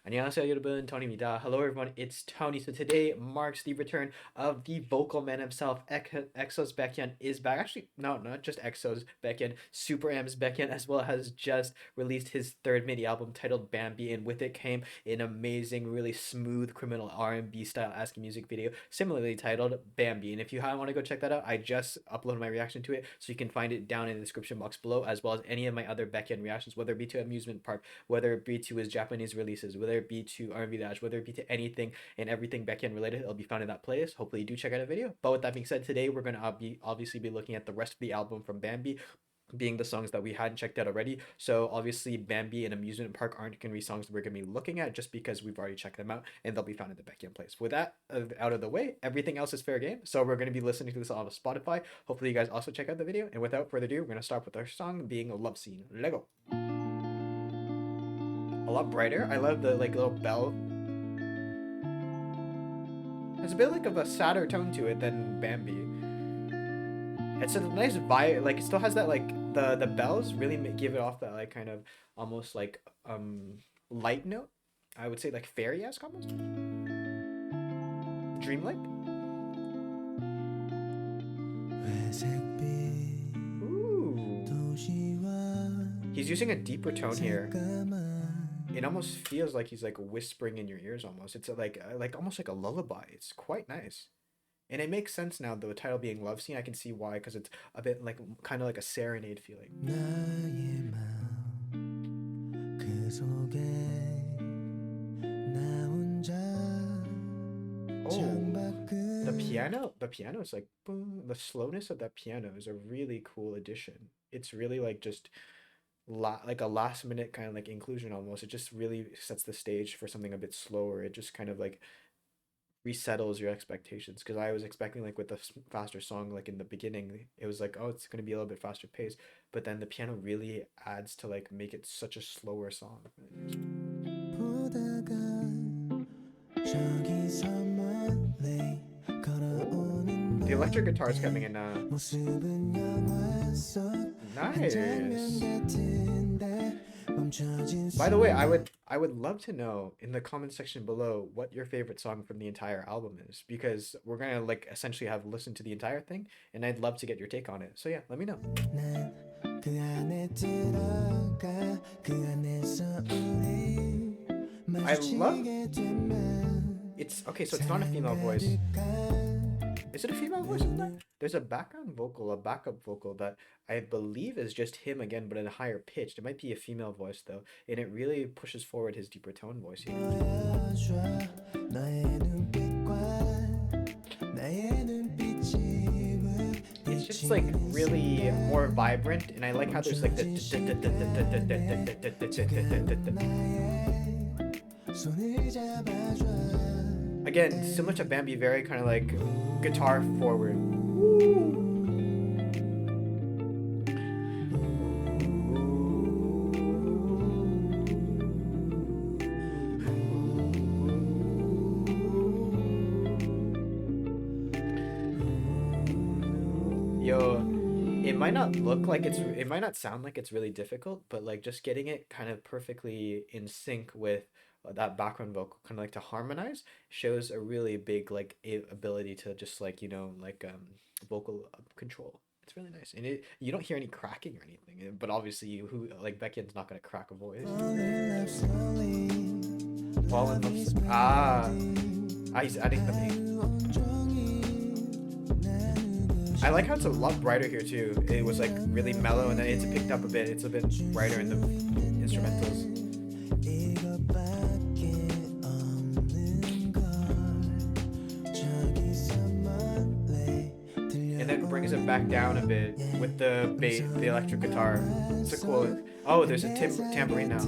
안녕하세요 여러분, Tony입니다. Hello everyone, it's Tony. So today marks the return of the vocal man himself. EXO's Baekhyun is back. Actually, no, not just EXO's Baekhyun. Super M's Baekhyun as well has just released his third mini album titled Bambi, and with it came an amazing, really smooth criminal R&B style ASCII music video, similarly titled Bambi. And if you want to go check that out, I just uploaded my reaction to it, so you can find it down in the description box below, as well as any of my other Baekhyun reactions, whether it be to Amusement Park, whether it be to his Japanese releases, whether it be to R&B Dash, whether it be to anything and everything Baekhyun related, it'll be found in that playlist. Hopefully you do check out a video. But with that being said, today we're gonna be obviously be looking at the rest of the album from Bambi, being the songs that we hadn't checked out already. So obviously Bambi and Amusement Park aren't going to be songs that we're going to be looking at just because we've already checked them out and they'll be found in the Baekhyun playlist. With that out of the way, everything else is fair game. So we're going to be listening to this on Spotify. Hopefully you guys also check out the video. And without further ado, we're going to start with our song being Love Scene. Lego. A lot brighter. I love the little bell. There's a bit like of a sadder tone to it than Bambi. It's a nice vibe. Like it still has that the bells really give it off that kind of almost light note. I would say like fairy-esque almost. Dreamlike. Ooh. He's using a deeper tone here. It almost feels like he's whispering in your ears almost. It's almost like a lullaby. It's quite nice. And it makes sense now, the title being Love Scene. I can see why, because it's a bit kind of like a serenade feeling. Oh, the piano is like boom. The slowness of that piano is a really cool addition. It's really just like a last minute kind of inclusion almost. It just really sets the stage for something a bit slower. It just kind of resettles your expectations, because I was expecting with the faster song in the beginning, it was oh, it's going to be a little bit faster pace, but then the piano really adds to make it such a slower song. The electric guitar is coming in nice. By the way, I would love to know in the comment section below what your favorite song from the entire album is, because we're gonna essentially have listened to the entire thing, and I'd love to get your take on it. So yeah, let me know. I love it's okay, so it's not a female voice. Is it a female voice in that? There's a background vocal, a backup vocal that I believe is just him again, but in a higher pitch. It might be a female voice though, and it really pushes forward his deeper tone voice here. It's just really more vibrant, and I like how there's the again, similar to Bambi, very kind of guitar forward. Yo, it might not it might not sound like it's really difficult, but just getting it kind of perfectly in sync with that background vocal, kind of to harmonize, shows a really big ability to just vocal control. It's really nice, and you don't hear any cracking or anything. But obviously, who Baekhyun's not gonna crack a voice. Fall in love. He's adding the main. I like how it's a lot brighter here too. It was really mellow, and then it's picked up a bit. It's a bit brighter in the instrumentals. And then brings it back down a bit with the bass, the electric guitar. It's a cool. Oh, there's a tambourine now.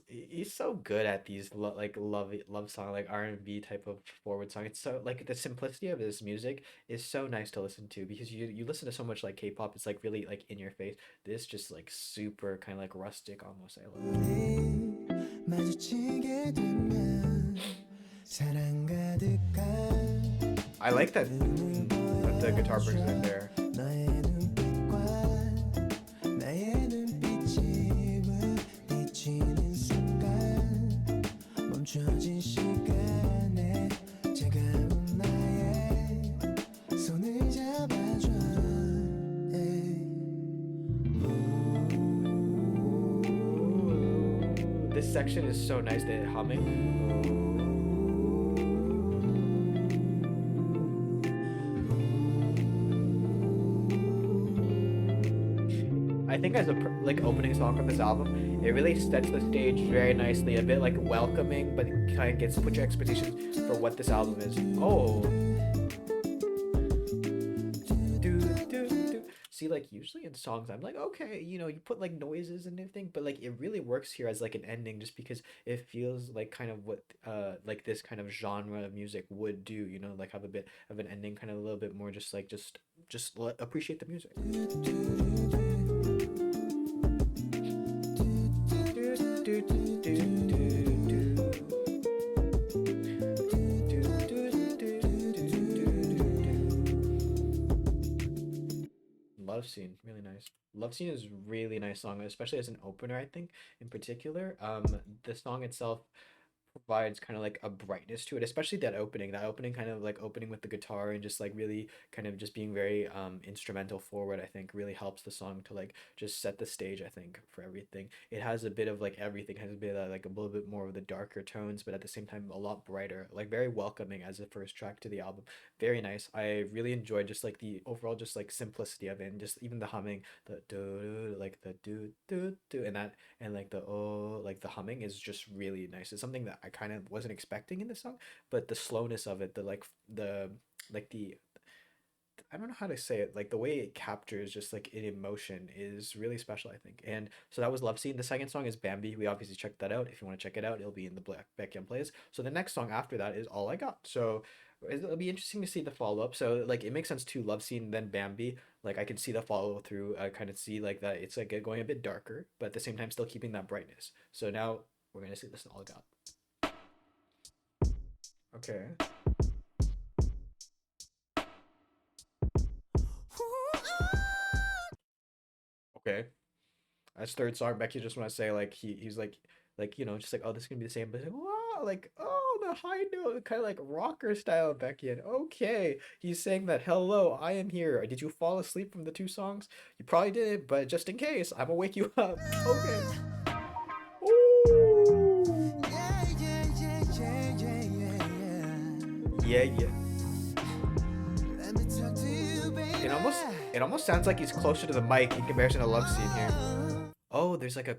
He's so good at these love song, R&B type of forward song. It's so the simplicity of his music is so nice to listen to, because you listen to so much K-pop, it's really in your face. This just super kind of rustic almost. I love it. I like that the guitar brings it in there. 너의 눈빛과 나의 눈빛이 부딪히는 순간 멈춰진 시간에 차가운 나의 손을 잡아줘 yeah. This section is so nice. The humming. I think as a like opening song from this album, it really sets the stage very nicely. A bit like welcoming, but kind of gets put your expectations for what this album is. Oh, do do do. See, like usually in songs, I'm like, okay, you put like noises and everything, but like it really works here as like an ending, just because it feels like kind of what like this kind of genre of music would do. Like have a bit of an ending, kind of a little bit more, just like appreciate the music. Love Scene, really nice. Love Scene is really nice song, especially as an opener, I think, in particular. The song itself provides kind of like a brightness to it, especially that opening. That opening kind of like opening with the guitar and just like really kind of just being very instrumental forward, I think really helps the song to like just set the stage, I think, for everything. It has a bit of like everything, has a bit of like a little bit more of the darker tones, but at the same time a lot brighter, like very welcoming as the first track to the album. Very nice. I really enjoyed just like the overall just like simplicity of it, and just even the humming, the do like the do and that, and like the oh, like the humming is just really nice. It's something that I kind of wasn't expecting in the song, but the slowness of it, the I don't know how to say it, like the way it captures just like an emotion is really special, I think. And so that was Love Scene. The second song is Bambi. We obviously checked that out. If you want to check it out, it'll be in the Black Baekhyun plays. So the next song after that is All I Got. So it'll be interesting to see the follow up. So like it makes sense to Love Scene then Bambi. Like I can see the follow through. I kind of see like that it's like going a bit darker, but at the same time still keeping that brightness. So now we're gonna see this in All I Got. Okay. Okay. As third song, Becky just want to say like he's like just like, oh, this is gonna be the same, but it's like, wow, like, oh, the high note, kind of like rocker style Becky. And okay, he's saying that, hello, I am here. Did you fall asleep from the two songs? You probably did, but just in case, I'm gonna wake you up. Okay. Ooh. yeah, yeah, yeah, yeah, yeah, Yeah, yeah. yeah. Let me talk to you, It baby. almost it almost sounds like he's closer to the mic in comparison to Love Scene here. Oh, there's like a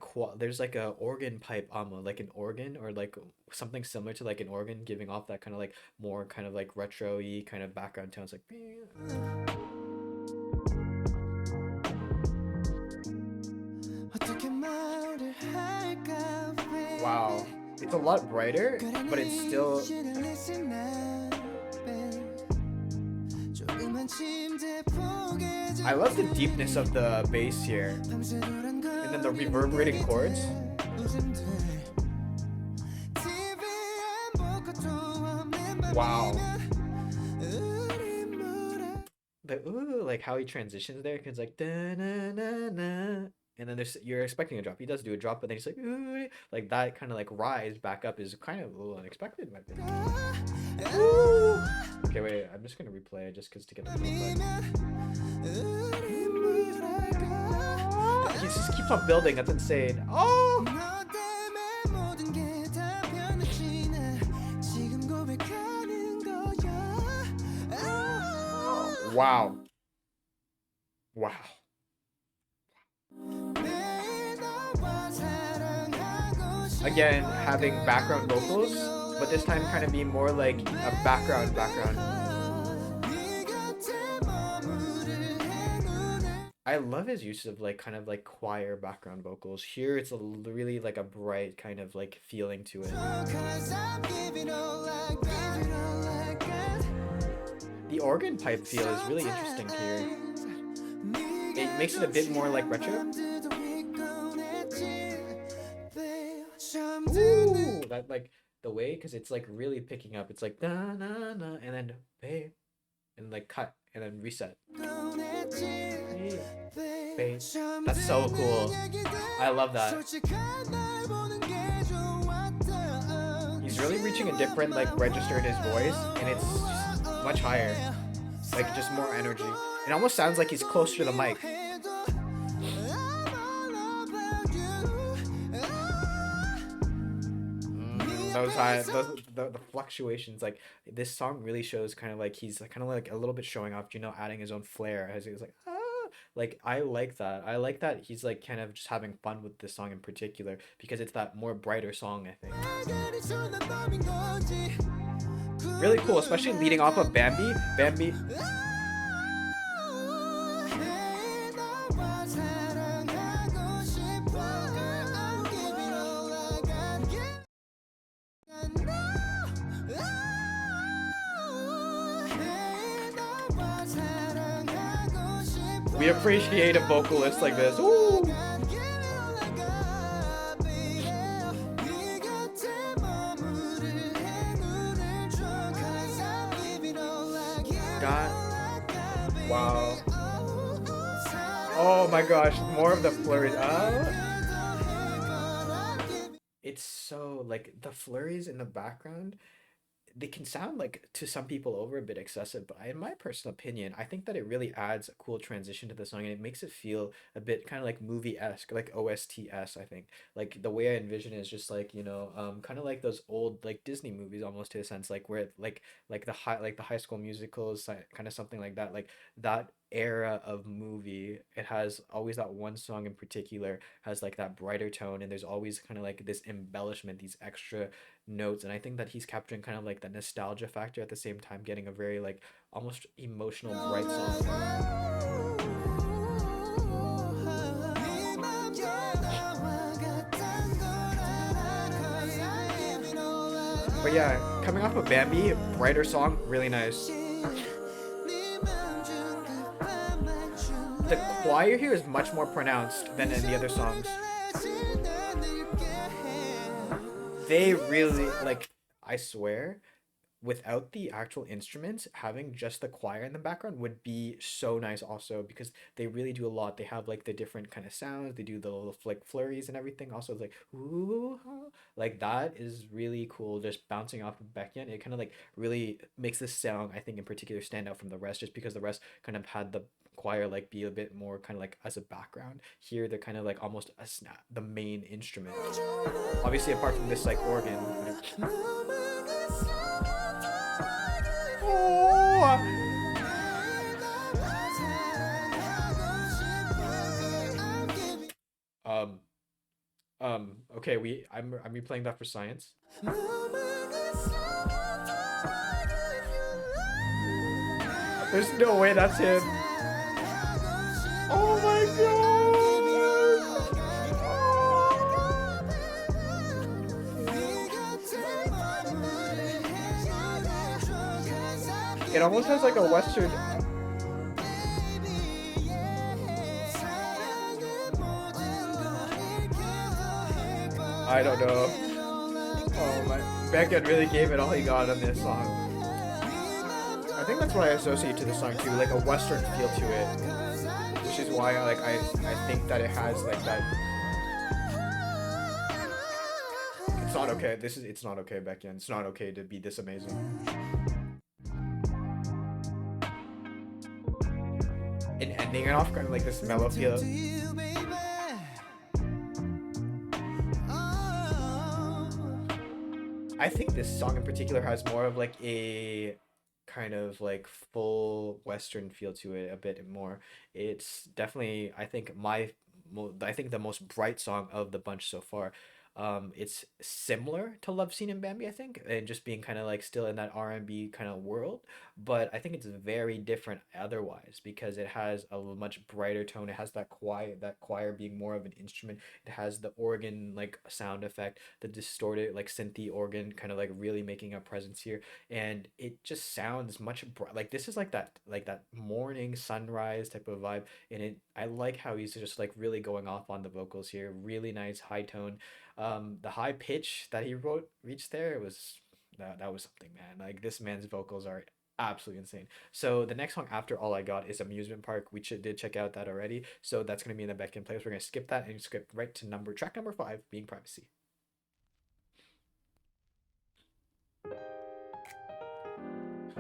organ pipe, like an organ, or like something similar to like an organ, giving off that kind of like more kind of like retro-y kind of background tones, like 어떻게 말을 할까, wow. baby. It's a lot brighter, 그래 but it's need still you to listen now, baby. 조그만 침대 포개 I love the 잡고 deepness of the bass here, 밤새 and then the 돌아가는 reverberating chords. 웃음들. TV 안 보고 또 없는 Wow. 밤이면 우리 뭐라 The ooh, like how he transitions there, cause like da na na na, and then you're expecting a drop. He does do a drop, but then he's like ooh, like that kind of like rise back up is kind of a little unexpected in my opinion. Ooh. Okay, wait, I'm just gonna replay it just cause to get the full effect. 우리 뭐랄까 He just keeps on building. That's insane. Oh, 너 때문에 모든 게 다 변했지 나 지금 고백하는 거야 wow, wow. 매일 너와 사랑하고 Again, having background vocals, but this time kind of being more like a background. 네 곁에 머무를래 눈을 I love his use of like kind of like choir background vocals. Here it's really like a bright kind of like feeling to it. Cause I'm giving all I got, giving all I got. The organ pipe feel is really interesting here. It makes it a bit more like retro. Ooh, that like the way, because it's like really picking up. It's like na na na, and then babe, and like cut, and then reset. Fade. That's so cool. I love that. He's really reaching a different like register in his voice, and it's just much higher, like just more energy. It almost sounds like he's closer to the mic. Those high, the fluctuations, like this song really shows kind of like he's like, kind of like a little bit showing off, adding his own flair as he's like, like I like that. I like that he's like kind of just having fun with this song in particular because it's that more brighter song, I think. Really cool, especially leading off of Bambi. Bambi. We appreciate a vocalist like this. Ooh. God. Wow. Oh my gosh, more of the flurries. It's so like the flurries in the background, they can sound like to some people over a bit excessive, but in my personal opinion, I think that it really adds a cool transition to the song and it makes it feel a bit kind of like movie-esque, like OST-esque, I think. Like the way I envision it is just like, kind of like those old like Disney movies almost to a sense, like where like the high school musicals, kind of something like that. Like that era of movie, it has always that one song in particular has like that brighter tone and there's always kind of like this embellishment, these extra notes, and I think that he's capturing kind of like the nostalgia factor at the same time getting a very like almost emotional bright song. But yeah, coming off of Bambi, brighter song, really nice. The choir here is much more pronounced than in the other songs. They really like, I swear, without the actual instruments, having just the choir in the background would be so nice also because they really do a lot. They have like the different kind of sounds, they do the little flick flurries and everything. Also, it's like ooh, like that is really cool. Just bouncing off of Baekhyun, it kind of like really makes this sound, I think, in particular stand out from the rest, just because the rest kind of had the choir like be a bit more kind of like as a background. Here, they're kind of like almost a snap, the main instrument. Obviously, apart from this like organ. Um, okay, I'm replaying that for science. There's no way that's him. Oh my god! It almost has like a Western. I don't know. Oh my. Baekhyun really gave it all he got on this song. I think that's what I associate to the song too, like a Western feel to it, which is why I think that it has like that. It's not okay. It's not okay, Baekhyun. It's not okay to be this amazing. And ending it off kind of like this mellow feel. I think this song in particular has more of like a kind of like full Western feel to it a bit more. It's definitely, I think, I think the most bright song of the bunch so far. It's similar to Love Scene and Bambi, I think, and just being kind of like still in that R&B kind of world, but I think it's very different otherwise because it has a much brighter tone. It has that choir being more of an instrument. It has the organ like sound effect, the distorted like synthy organ kind of like really making a presence here, and it just sounds much like this is like that morning sunrise type of vibe. And I like how he's just like really going off on the vocals here, really nice high tone. The high pitch that he reached there was that was something, man. Like this man's vocals are Absolutely insane. So the next song after All I Got is Amusement Park. We did check out that already. So that's gonna be in the Baekhyun playlist. We're gonna skip that and skip right to track number five, being Privacy.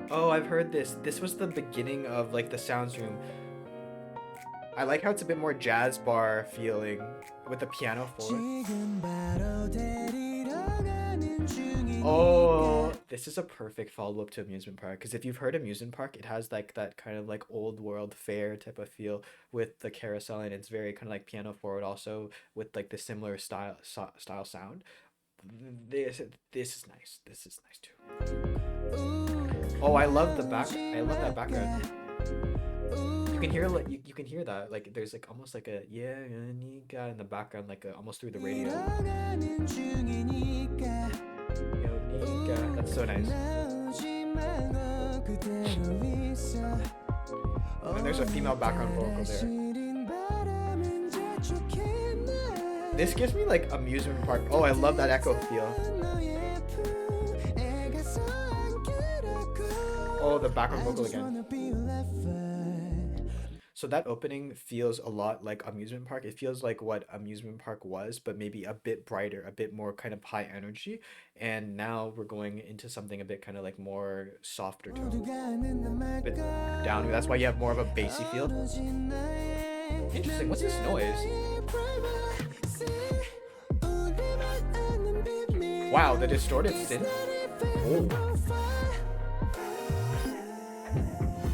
Oh, I've heard this. This was the beginning of like the sounds room. I like how it's a bit more jazz bar feeling with the piano forward. Oh, this is a perfect follow-up to Amusement Park because if you've heard Amusement Park, it has like that kind of like old world fair type of feel with the carousel, and it's very kind of like piano forward also with like the similar style sound. This this is nice. This is nice too. Oh, I love the back. I love that background. You can hear like you can hear that like there's like almost like a yeah in the background like almost through the radio. That's so nice. And then there's a female background vocal there. This gives me like amusement park. Oh, I love that echo feel. Oh, the background vocal again. So that opening feels a lot like amusement park. It feels like what amusement park was, but maybe a bit brighter, a bit more kind of high energy. And now we're going into something a bit kind of like more softer tone, a bit down. That's why you have more of a bassy feel. Interesting. What's this noise? Wow, the distorted synth. Oh.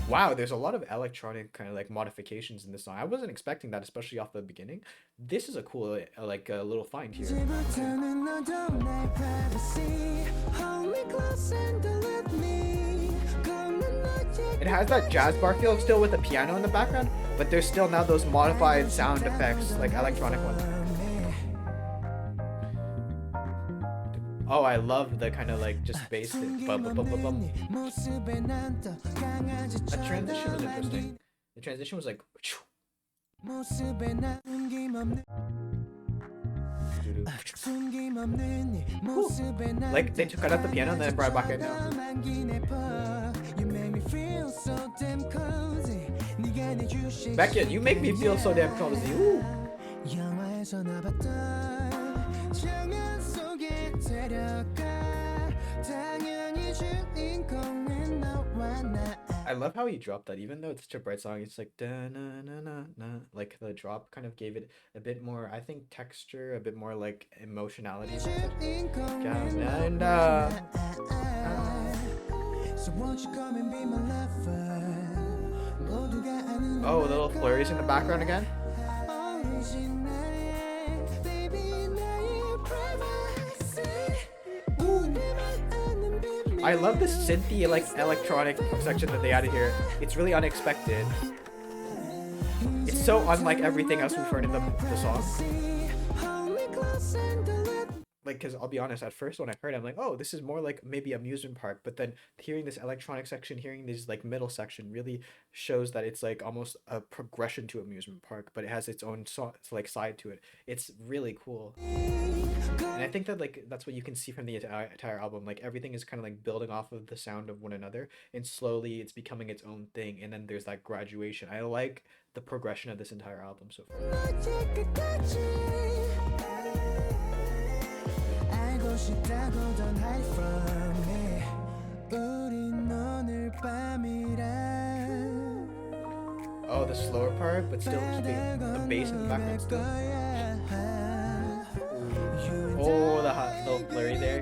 Wow, there's a lot of electronic kind of like modifications in this song. I wasn't expecting that, especially off the beginning. This is a cool like a little find here. It has that jazz bar feel still with the piano in the background, but there's still now those modified sound effects, like electronic ones. Oh, I love the kind of like just bass. Bum, bum, bum, bum, bum. That transition was interesting. The transition was like. Like they took out the piano and then brought it back in now. Baekhyun, you make me feel so damn cozy. Ooh. I love how he dropped that, even though it's such a bright song. It's like da na na na na. Like the drop kind of gave it a bit more, I think, texture, a bit more like emotionality. Oh, little flurries in the background again. I love the synthy like electronic section that they added here. It's really unexpected. It's so unlike everything else we've heard in the song. Like, because I'll be honest, at first when I heard it, I'm like, oh, this is more like maybe amusement park. But then hearing this electronic section, hearing this like middle section really shows that it's like almost a progression to amusement park, but it has its own like side to it. It's really cool. And I think that like that's what you can see from the entire album. Like everything is kind of like building off of the sound of one another, and slowly it's becoming its own thing. And then there's that graduation. I like the progression of this entire album so far. Oh, the slower part, but still keeping the bass in the background still. Oh, the hot little flurry there.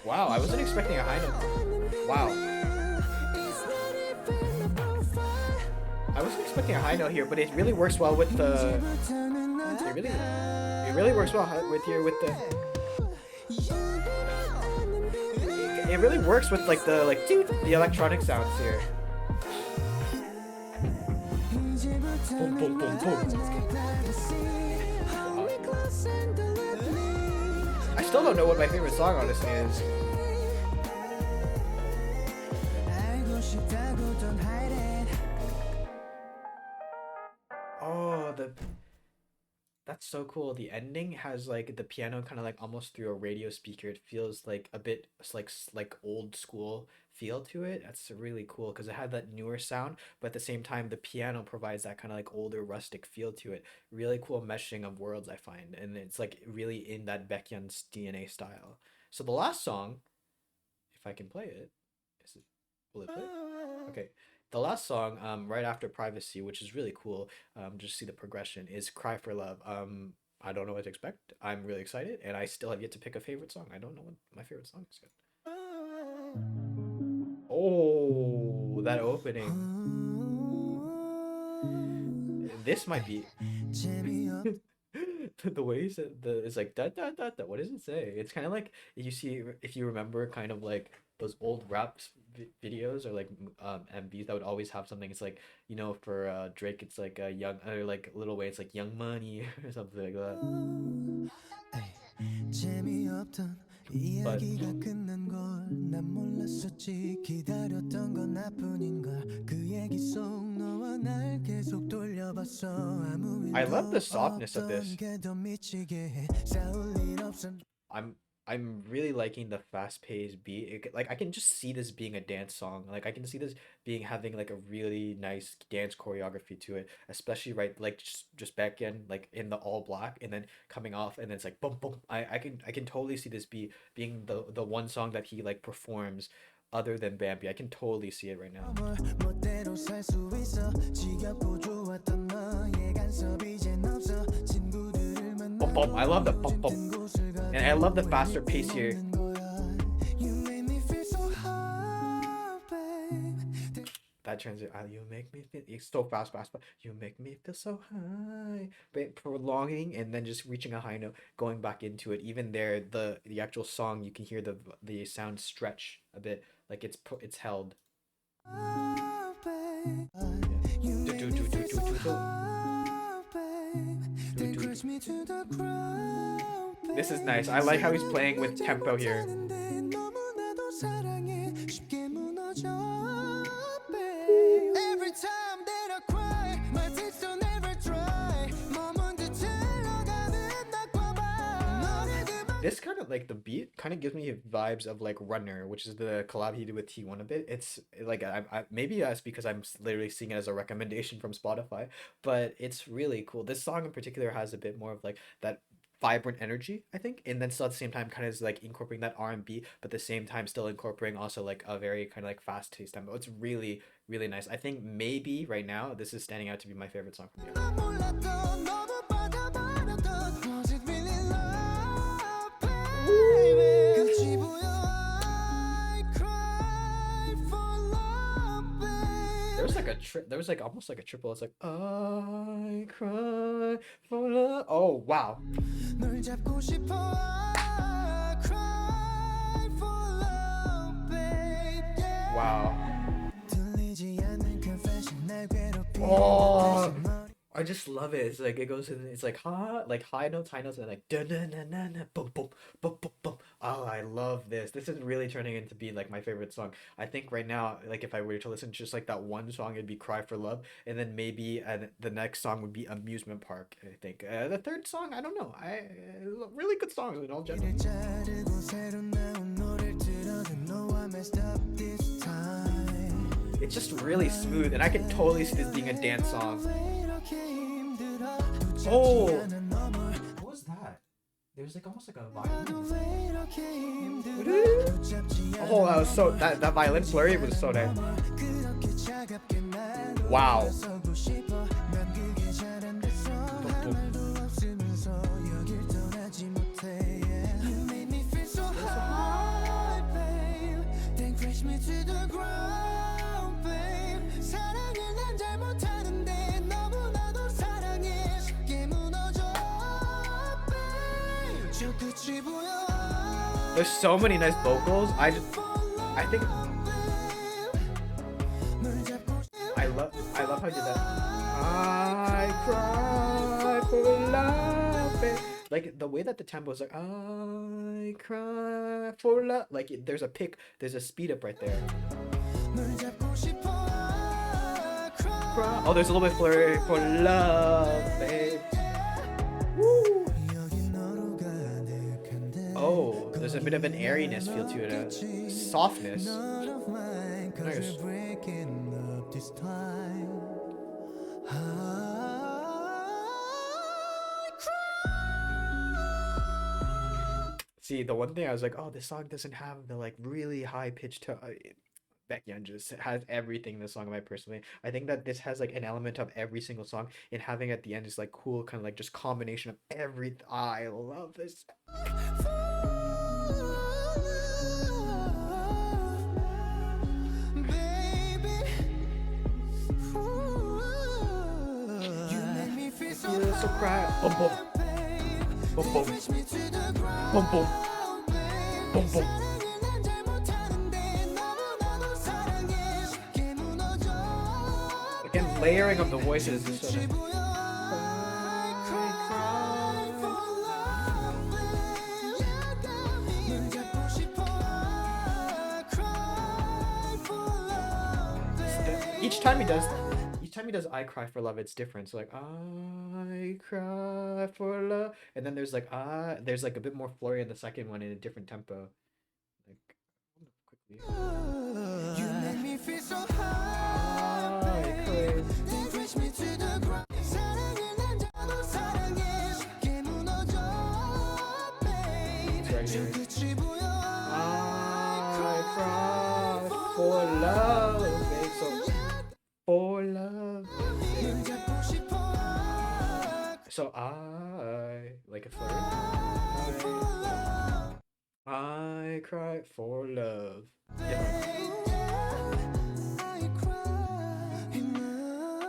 Wow, I wasn't expecting a high note. Wow. I wasn't expecting a high note here, but it really works well with the. It really works well with here with the. It really works with like the electronic sounds here. Boom, boom, boom, boom. I still don't know what my favorite song honestly is. Oh, That's so cool. The ending has like the piano kind of like almost through a radio speaker. It feels like a bit like old school feel to it. That's really cool because it had that newer sound, but at the same time the piano provides that kind of like older rustic feel to it. Really cool meshing of worlds I find, and it's like really in that Baekhyun's DNA style. So the last song, if I can play it, is it will it play? Okay. The last song, right after Privacy, which is really cool, just see the progression, is Cry for Love. I don't know what to expect. I'm really excited, and I still have yet to pick a favorite song. I don't know what my favorite song is yet. Oh, that opening. This might be the way he said the it's like da da da da. What does it say? It's kind of like you see if you remember kind of like those old videos or like MVs that would always have something. It's like for Drake it's like young or like Little Way it's like Young Money or something like that. 재미없던 But 이야기가 끝난 걸 난 몰랐었지 기다렸던 건 나뿐인걸 그 얘기 속 너와 날 계속 돌려봤어 아무 I 일도 love the softness of 없던 this. 게 더 미치게 해 싸울 일 없어 I'm I'm really liking the fast-paced beat. Like I can just see this being a dance song. Like I can see this being having like a really nice dance choreography to it, especially right like just back in like in the all black and then coming off and then it's like boom boom. I can totally see this being the one song that he like performs other than Bambi. I can totally see it right now. 뭘 멋대로 살 수 있어 지겹고 좋았던 너의 간섭 이젠 없어 친구들을 Boom boom. I love the boom boom. 들뜬 곳을 And I love the faster pace here. You make me feel so high, babe. That transit, you make me feel it's so fast, fast, fast. You make me feel so high, but prolonging and then just reaching a high note, going back into it. Even there, the actual song, you can hear the sound stretch a bit, like it's held. Oh, babe. You Do, make do, me do, do, feel do, so do, do. high, babe. Do, They do, crush do. me to the ground, This is babe. nice. I like how he's playing with tempo here. 사랑은 너무나도 사랑해 쉽게 무너져, babe. Every time that I cry, my tears don't ever dry. 머문 듯 흘러가는 낮과 밤. 너를 그만 This kind of like the beat kind of gives me vibes of like Runner, which is the collab he did with T1 a bit. It's like maybe that's because I'm literally seeing it as a recommendation from Spotify, but it's really cool. This song in particular has a bit more of like that vibrant energy, I think, and then still at the same time kind of is like incorporating that R&B, but at the same time still incorporating also like a very kind of like fast paced tempo. It's really really nice. I think maybe right now this is standing out to be my favorite song from the album. 몰랐던 너도 빠져버렸던 Was it really love, baby? 끝이 보여 I cry for love, babe. There was like almost like a triple. It's like I cry for love. Oh wow. 널 잡고 싶어 I cry for love, babe. Yeah. Wow. 들리지 않는 confession 날 괴롭히는 Oh, 다시 머리 I just love it. It's like it goes in. It's like like high notes, and like da na na na na boom boom boom boom boom. Oh, I love this. This is really turning into be like my favorite song. I think right now, like if I were to listen to just like that one song, it'd be "Cry for Love," and then maybe the next song would be "Amusement Park." I think the third song, I don't know. Really good songs in all general. 를 자르고 새로 나온 노래를 들어도 no I messed up this time. It's just really smooth, and I can totally see this being a dance song. Oh, what was that? There's like almost like a violin. Oh, that was so that violin flurry was so nice. Wow. There's so many nice vocals. I think I love how you did that. I cry for love. Like the way that the tempo is like I cry for love. Like there's a pick, there's a speed up right there. Oh, there's a little bit flurry for love, babe. Woo! 여긴 너로 가득한데 Oh, there's a bit of an airiness feel to it, a 거짓말했겠지 softness. Not of mine cause we're Nice. breaking up this time I See, the one thing I was like, oh, this song doesn't have the like really high pitched tone. Baekhyun just has everything in the song. In my personally, I think that this has like an element of every single song, and having at the end is like cool, kind of like just combination of every. I love this. Baby, you make me feel I so feel so cry. Boom boom high, babe. boom They boom push me to the boom boom ground, babe. boom boom. 사랑을 난 잘 못하는데 너무나도 사랑해 쉽게 무너져, Again, layering of the voices is so 끝이 nice. 보여. I cry for love, babe. 널 잡고 싶어. I cry for love, Each time he babe. does, each time he does "I cry for love," it's different. So like "I cry for love," and then there's like a bit more flurry in the second one in a different tempo. Like quickly. You make me feel so high, I babe. cry. Then push me to the ground. 사랑을 난 저도 사랑해 쉽게 무너져, It's babe. right 저 here. 끝이 보여. I I cry cry for for love, babe. So love. for love, babe. 널 잡고 싶어. So I like a flurry. I cry for love, I cry for love. Yeah. I cry in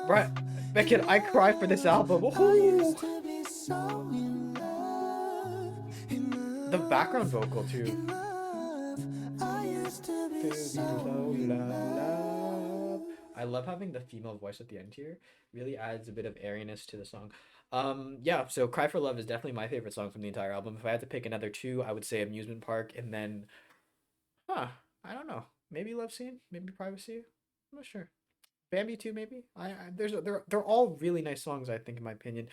Right, love. Beckett, I cry for this album. I Woohoo! used to be so in love, The background vocal too. in love. I used to be To be so so in love. love. I love having the female voice at the end here. Really adds a bit of airiness to the song. Yeah, so Cry for Love is definitely my favorite song from the entire album. If I had to pick another two, I would say Amusement Park and then I don't know. Maybe Love Scene, maybe Privacy. I'm not sure. Bambi too, maybe. They're all really nice songs, I think, in my opinion.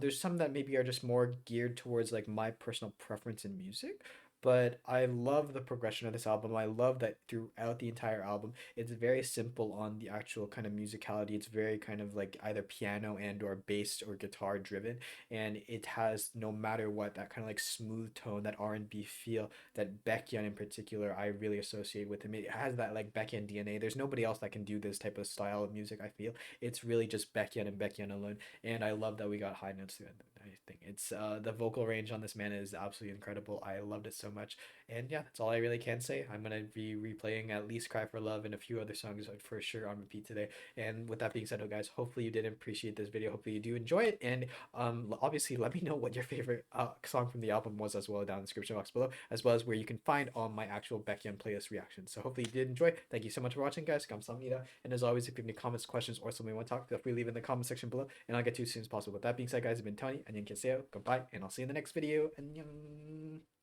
There's some that maybe are just more geared towards like my personal preference in music, but I love the progression of this album. I love that throughout the entire album, it's very simple on the actual kind of musicality. It's very kind of like either piano and or bass or guitar driven, and it has no matter what that kind of like smooth tone, that R&B feel that Baekhyun in particular I really associate with him. It has that like Baekhyun DNA. There's nobody else that can do this type of style of music. I feel it's really just Baekhyun and Baekhyun alone, and I love that we got high notes through it. I think it's the vocal range on this man is absolutely incredible. I loved it so much, and yeah, that's all I really can say. I'm gonna be replaying at least "Cry for Love" and a few other songs for sure on repeat today. And with that being said, oh guys, hopefully you did appreciate this video. Hopefully you do enjoy it, and obviously let me know what your favorite song from the album was as well down in the description box below, as well as where you can find all my actual Baekhyun playlist reactions. So hopefully you did enjoy. Thank you so much for watching, guys. 감사합니다. And as always, if you have any comments, questions, or something you want to talk, feel free to leave in the comment section below, and I'll get to you as soon as possible. With that being said, guys, I've been Tony, 안녕 계세요, goodbye, and I'll see you in the next video. 안녕.